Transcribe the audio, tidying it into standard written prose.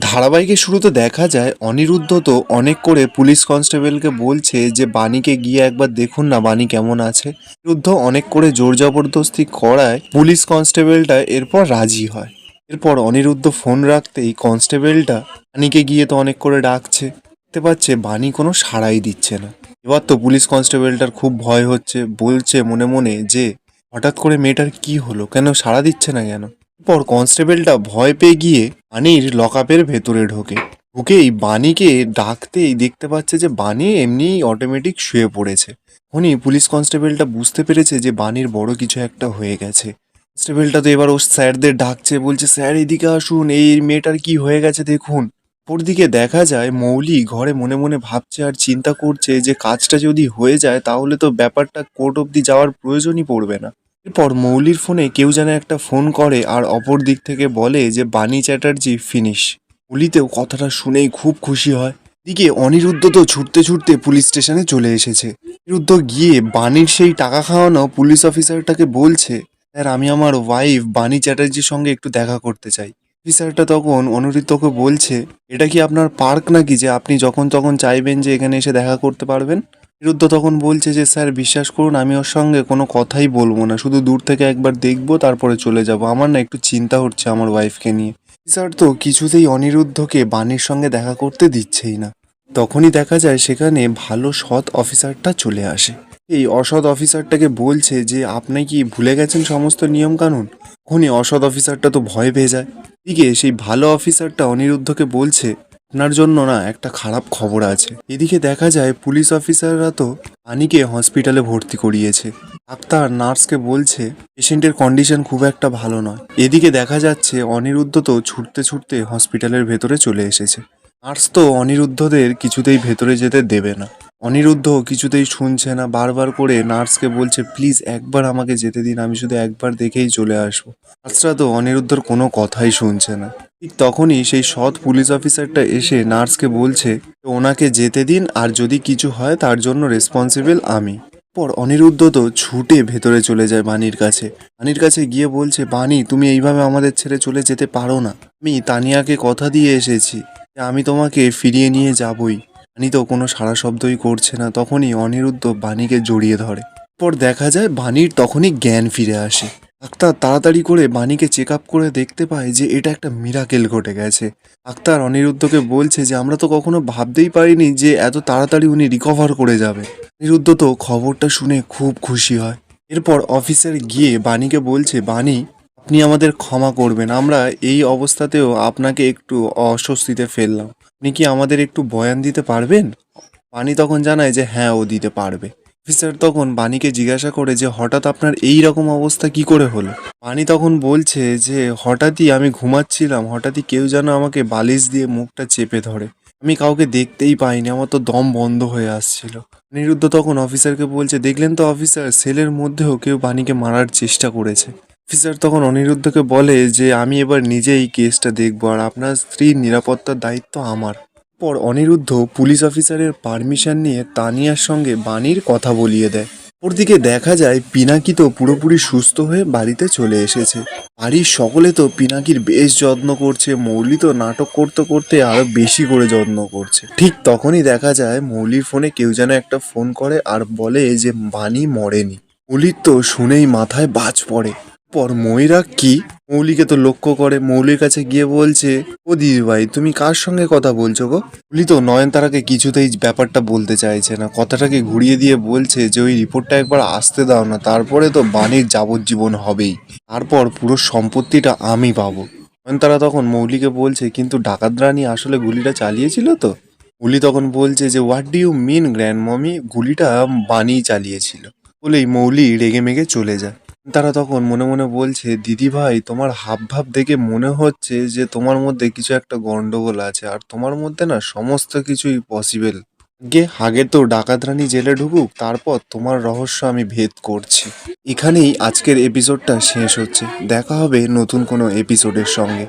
ধারাবাহিকের শুরুতে দেখা যায় অনিরুদ্ধ তো অনেক করে পুলিশ কনস্টেবলকে বলছে যে বাণীকে গিয়ে একবার দেখুন না বাণী কেমন আছে। অনিরুদ্ধ অনেক করে জোর জবরদস্তি করায় পুলিশ কনস্টেবলটা এরপর রাজি হয়। এরপর অনিরুদ্ধ ফোন রাখতেই কনস্টেবলটা বাণীকে গিয়ে তো অনেক করে ডাকছে, দেখতে পাচ্ছে বাণী কোনো সাড়াই দিচ্ছে না। এবার তো পুলিশ কনস্টেবলটার খুব ভয় হচ্ছে, বলছে মনে মনে যে হঠাৎ করে মেয়েটার কি হলো, কেন সাড়া দিচ্ছে না কেন। পর কনস্টেবলটা ভয় পেয়ে গিয়ে বাণীর লকআপের ভেতরে ঢুকেই বাণীকে ডাকতেই দেখতে পাচ্ছে যে বাণী এমনিই অটোমেটিক শুয়ে পড়েছে। উনি পুলিশ কনস্টেবলটা বুঝতে পেরেছে যে বাণীর বড় কিছু একটা হয়ে গেছে। কনস্টেবলটা তো এবার ও স্যারদের ডাকছে, বলছে স্যার এদিকে আসুন, এই মেয়েটার কি হয়ে গেছে দেখুন। অপরদিকে দেখা যায় মৌলি ঘরে মনে মনে ভাবছে আর চিন্তা করছে যে কাজটা যদি হয়ে যায় তাহলে তো ব্যাপারটা কোর্ট অবধি যাওয়ার প্রয়োজনই পড়বে না। এরপর মৌলির ফোনে কেউ যেন একটা ফোন করে আর অপর দিক থেকে বলে যে বাণী চ্যাটার্জি ফিনিশ। মৌলিতেও কথাটা শুনেই খুব খুশি হয়। দিকে অনিরুদ্ধ তো ছুটতে ছুটতে পুলিশ স্টেশনে চলে এসেছে। অনিরুদ্ধ গিয়ে বাণীর সেই টাকা খাওয়ানো পুলিশ অফিসারটাকে বলছে, স্যার আমি আমার ওয়াইফ বাণী চ্যাটার্জির সঙ্গে একটু দেখা করতে চাই। অফিসারটা তখন অনিরুদ্ধকে বলছে, এটা কি আপনার পার্ক নাকি যে আপনি যখন তখন চাইবেন যে এখানে এসে দেখা করতে পারবেন। অনিরুদ্ধ তখন বলছে যে স্যার বিশ্বাস করুন আমি ওর সঙ্গে কোনো কথাই বলবো না, শুধু দূর থেকে একবার দেখবো তারপরে চলে যাব, আমার না একটু চিন্তা হচ্ছে আমার ওয়াইফকে নিয়ে। অফিসার তো কিছুতেই অনিরুদ্ধকে বাণীর সঙ্গে দেখা করতে দিচ্ছেই না। তখনই দেখা যায় সেখানে ভালো সৎ অফিসারটা চলে আসে। এই অসৎ অফিসারটাকে বলছে যে আপনি কি ভুলে গেছেন সমস্ত নিয়ম কানুন। তখনই অসৎ অফিসারটা তো ভয় পেয়ে যায়। এদিকে সেই ভালো অফিসারটা অনিরুদ্ধকে বলছে, আপনার জন্য না একটা খারাপ খবর আছে। এদিকে দেখা যায় পুলিশ অফিসাররা তো বাণীকে হসপিটালে ভর্তি করিয়েছে। ডাক্তার নার্সকে বলছে পেশেন্টের কন্ডিশন খুব একটা ভালো নয়। এদিকে দেখা যাচ্ছে অনিরুদ্ধ তো ছুটতে ছুটতে হসপিটালের ভেতরে চলে এসেছে। নার্স তো অনিরুদ্ধদের কিছুতেই ভেতরে যেতে দেবে না। অনিরুদ্ধ কিছুতেই শুনছে না, বারবার করে নার্সকে বলছে প্লিজ একবার আমাকে যেতে দিন, আমি শুধু একবার দেখেই চলে আসবো। নার্সরা তো অনিরুদ্ধর কোনো কথাই শুনছে না। ঠিক তখনই সেই সৎ পুলিশ অফিসারটা এসে নার্সকে বলছে ওনাকে যেতে দিন, আর যদি কিছু হয় তার জন্য রেসপন্সিবল আমি। পর অনিরুদ্ধ তো ছুটে ভেতরে চলে যায় বাণীর কাছে। বাণীর কাছে গিয়ে বলছে বাণী তুমি এইভাবে আমাদের ছেড়ে চলে যেতে পারো না, আমি তানিয়াকে কথা দিয়ে এসেছি যে আমি তোমাকে ফিরিয়ে নিয়ে যাবই। বাণী তো কোনো সাড়া শব্দই করছে না। তখনই অনিরুদ্ধ বাণীকে জড়িয়ে ধরে। পর দেখা যায় বাণীর তখনই জ্ঞান ফিরে আসে। ডাক্তার তাড়াতাড়ি করে বাণীকে চেক আপ করে দেখতে পায় যে এটা একটা মিরাকেল ঘটে গেছে। ডাক্তার অনিরুদ্ধকে বলছে যে আমরা তো কখনো ভাবতেই পারিনি যে এত তাড়াতাড়ি উনি রিকভার করে যাবে। অনিরুদ্ধ তো খবরটা শুনে খুব খুশি হয়। এরপর অফিসার গিয়ে বাণীকে বলছে বাণী আপনি আমাদের ক্ষমা করবেন, আমরা এই অবস্থাতেও আপনাকে একটু অস্বস্তিতে ফেললাম, আপনি কি আমাদের একটু বয়ান দিতে পারবেন। বাণী তখন জানায় যে হ্যাঁ ও দিতে পারবে। অফিসার তখন বাণীকে জিজ্ঞাসা করে যে হঠাৎ আপনার এই রকম অবস্থা কি করে হলো। বাণী তখন বলছে যে হঠাৎই আমি ঘুমাচ্ছিলাম, হঠাৎই কেউ যেন আমাকে বালিশ দিয়ে মুখটা চেপে ধরে, আমি কাউকে দেখতেই পাইনি, আমার তো দম বন্ধ হয়ে আসছিল। অনিরুদ্ধ তখন অফিসারকে বলছে দেখলেন তো অফিসার, সেলের মধ্যেও কেউ বাণীকে মারার চেষ্টা করেছে। অফিসার তখন অনিরুদ্ধকে বলে যে আমি এবার নিজেই কেসটা দেখবো আর আপনার স্ত্রীর নিরাপত্তার দায়িত্ব আমার। পর অনিরুদ্ধ পুলিশ অফিসারের পারমিশন নিয়ে তানিয়ার সঙ্গে বাণীর কথা বলিয়ে দেয়। ওরদিকে দেখা যায় পিনাকি তো পুরোপুরি সুস্থ হয়ে বাড়িতে চলে এসেছে। বাড়ির সকলে তো পিনাকির বেশ যত্ন করছে, মৌলি তো নাটক করতে করতে আরো বেশি করে যত্ন করছে। ঠিক তখনই দেখা যায় মৌলির ফোনে কেউ যেন একটা ফোন করে আর বলে যে বাণী মরেনি। মৌলির তো শুনেই মাথায় বাজ পড়ে। পর ময়ূরা কি মৌলিকে তো লক্ষ্য করে, মৌলির কাছে গিয়ে বলছে ও দিদি ভাই তুমি কার সঙ্গে কথা বলছো গো। মৌলি তো নয়নতারাকে কিছুতেই ব্যাপারটা বলতে চাইছে না, কথাটাকে ঘুরিয়ে দিয়ে বলছে যে ওই রিপোর্টটা একবার আসতে দাও না, তারপরে তো বাণীর যাবজ্জীবন হবেই, তারপর পুরো সম্পত্তিটা আমি পাবো। নয়নতারা তখন মৌলিকে বলছে কিন্তু ডাকাত রানী আসলে গুলিটা চালিয়েছিল তো। মৌলি তখন বলছে যে what do you mean grand mummy, গুলিটা বাণী চালিয়েছিল। বলেই মৌলি রেগে মেগে চলে যায়। তারা তখন মনে মনে বলছে দিদি ভাই তোমার হাব ভাব দেখে মনে হচ্ছে যে তোমার মধ্যে কিছু একটা গন্ডগোল আছে, আর তোমার মধ্যে না সমস্ত কিছুই পসিবল। আগে তো ডাকাত রানী জেলে ঢুকুক, তারপর তোমার রহস্য আমি ভেদ করছি। এখানেই আজকের এপিসোডটা শেষ হচ্ছে, দেখা হবে নতুন কোনো এপিসোডের সঙ্গে।